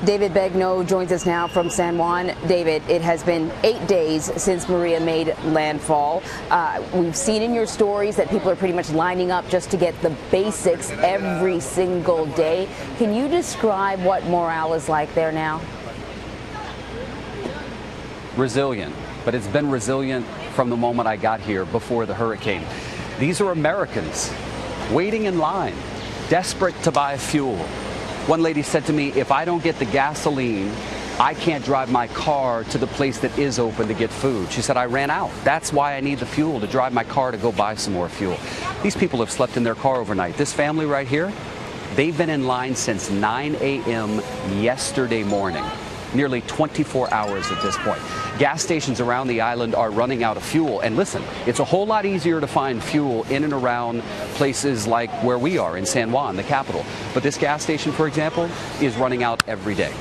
David Begnaud joins us now from San Juan. David, it has been 8 days since Maria made landfall. We've seen in your stories that people are pretty much lining up just to get the basics every single day. Can you describe what morale is like there now? Resilient, but it's been resilient from the moment I got here before the hurricane. These are Americans waiting in line, desperate to buy fuel. One lady said to me, if I don't get the gasoline, I can't drive my car to the place that is open to get food. She said, I ran out. That's why I need the fuel, to drive my car to go buy some more fuel. These people have slept in their car overnight. This family right here, they've been in line since 9 a.m. yesterday morning. Nearly 24 hours at this point. Gas stations around the island are running out of fuel. And listen, it's a whole lot easier to find fuel in and around places like where we are in San Juan, the capital. But this gas station, for example, is running out every day.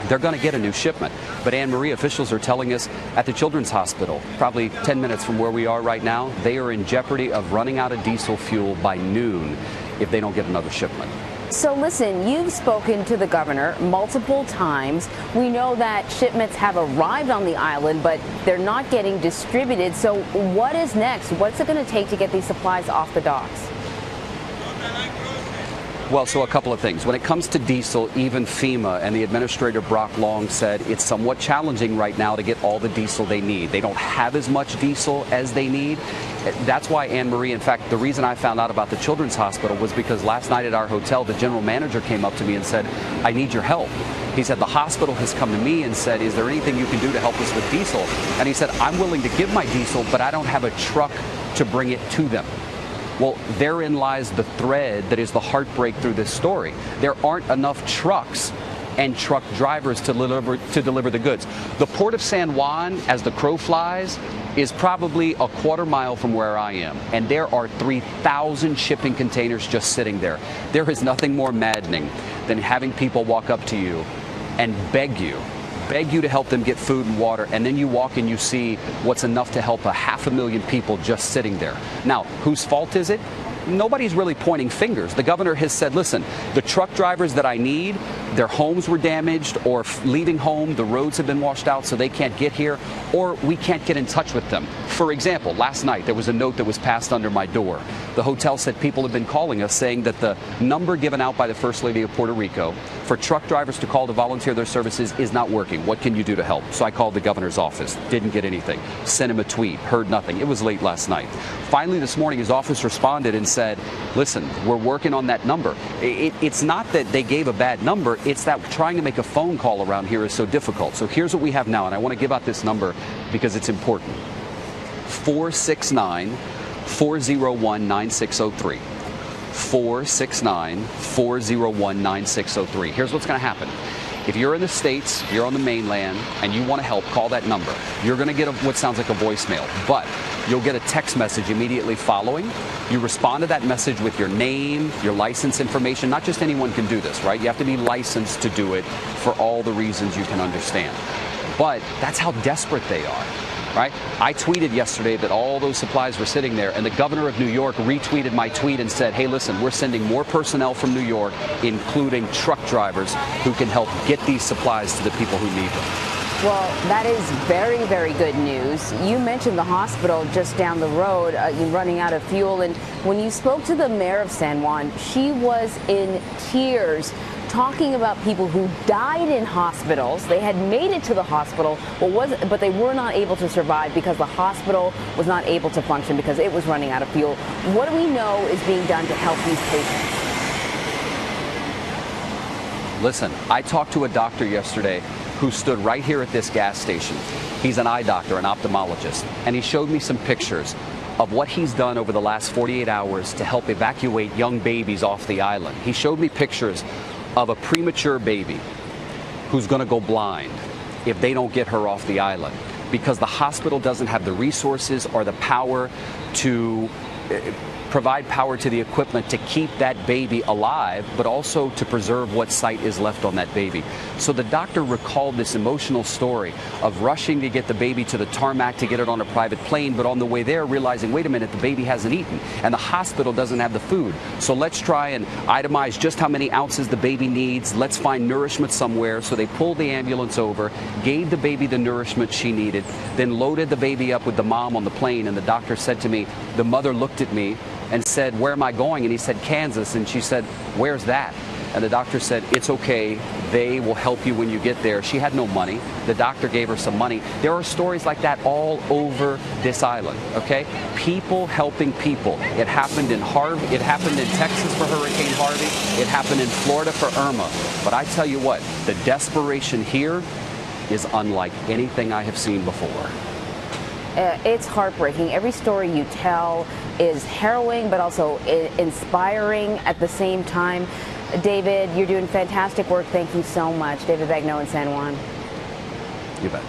They're going to get a new shipment. But Anne Marie, officials are telling us at the Children's Hospital, probably 10 minutes from where we are right now, they are in jeopardy of running out of diesel fuel by noon if they don't get another shipment. So listen, you've spoken to the governor multiple times. We know that shipments have arrived on the island, but they're not getting distributed. So what is next? What's it going to take to get these supplies off the docks? Well, so a couple of things. When it comes to diesel, even FEMA and the Administrator Brock Long said it's somewhat challenging right now to get all the diesel they need. They don't have as much diesel as they need. That's why Anne Marie, in fact, the reason I found out about the Children's Hospital was because last night at our hotel, the general manager came up to me and said, I need your help. He said, the hospital has come to me and said, is there anything you can do to help us with diesel? And he said, I'm willing to give my diesel, but I don't have a truck to bring it to them. Well, therein lies the thread that is the heartbreak through this story. There aren't enough trucks and truck drivers to deliver the goods. The port of San Juan, as the crow flies, is probably a quarter mile from where I am, and there are 3,000 shipping containers just sitting there. There is nothing more maddening than having people walk up to you and beg you to help them get food and water, and then you walk and you see what's enough to help 500,000 people just sitting there. Now, whose fault is it? Nobody's really pointing fingers. The governor has said, listen, the truck drivers that I need, their homes were damaged, or leaving home, the roads have been washed out so they can't get here, or we can't get in touch with them. For example, last night there was a note that was passed under my door. The hotel said people have been calling us saying that the number given out by the First Lady of Puerto Rico for truck drivers to call to volunteer their services is not working. What can you do to help? So I called the governor's office. Didn't get anything. Sent him a tweet. Heard nothing. It was late last night. Finally, this morning, his office responded and said, listen, we're working on that number. It's not that they gave a bad number. It's that trying to make a phone call around here is so difficult. So here's what we have now, and I want to give out this number because it's important. 469-401-9603. 469-401-9603. Here's what's going to happen. If you're in the States, you're on the mainland, and you want to help, call that number. You're going to get what sounds like a voicemail, but you'll get a text message immediately following. You respond to that message with your name, your license information. Not just anyone can do this, right? You have to be licensed to do it for all the reasons you can understand. But that's how desperate they are. Right? I tweeted yesterday that all those supplies were sitting there, and the governor of New York retweeted my tweet and said, hey, listen, we're sending more personnel from New York, including truck drivers, who can help get these supplies to the people who need them. Well, that is very, very good news. You mentioned the hospital just down the road, running out of fuel. And when you spoke to the mayor of San Juan, she was in tears, talking about people who died in hospitals. They had made it to the hospital, but they were not able to survive because the hospital was not able to function because it was running out of fuel. What do we know is being done to help these patients? Listen, I talked to a doctor yesterday who stood right here at this gas station. He's an eye doctor, an ophthalmologist, and he showed me some pictures of what he's done over the last 48 hours to help evacuate young babies off the island. He showed me pictures of a premature baby who's going to go blind if they don't get her off the island because the hospital doesn't have the resources or the power to provide power to the equipment to keep that baby alive, but also to preserve what sight is left on that baby. So the doctor recalled this emotional story of rushing to get the baby to the tarmac to get it on a private plane, but on the way there realizing, wait a minute, the baby hasn't eaten and the hospital doesn't have the food. So let's try and itemize just how many ounces the baby needs. Let's find nourishment somewhere. So they pulled the ambulance over, gave the baby the nourishment she needed, then loaded the baby up with the mom on the plane. And the doctor said to me, the mother looked at me and said, where am I going? And he said, Kansas. And she said, where's that? And the doctor said, it's okay. They will help you when you get there. She had no money. The doctor gave her some money. There are stories like that all over this island, okay? People helping people. It happened in It happened in Texas for Hurricane Harvey. It happened in Florida for Irma. But I tell you what, the desperation here is unlike anything I have seen before. It's heartbreaking. Every story you tell is harrowing, but also inspiring at the same time. David, you're doing fantastic work. Thank you so much. David Begnaud in San Juan. You bet.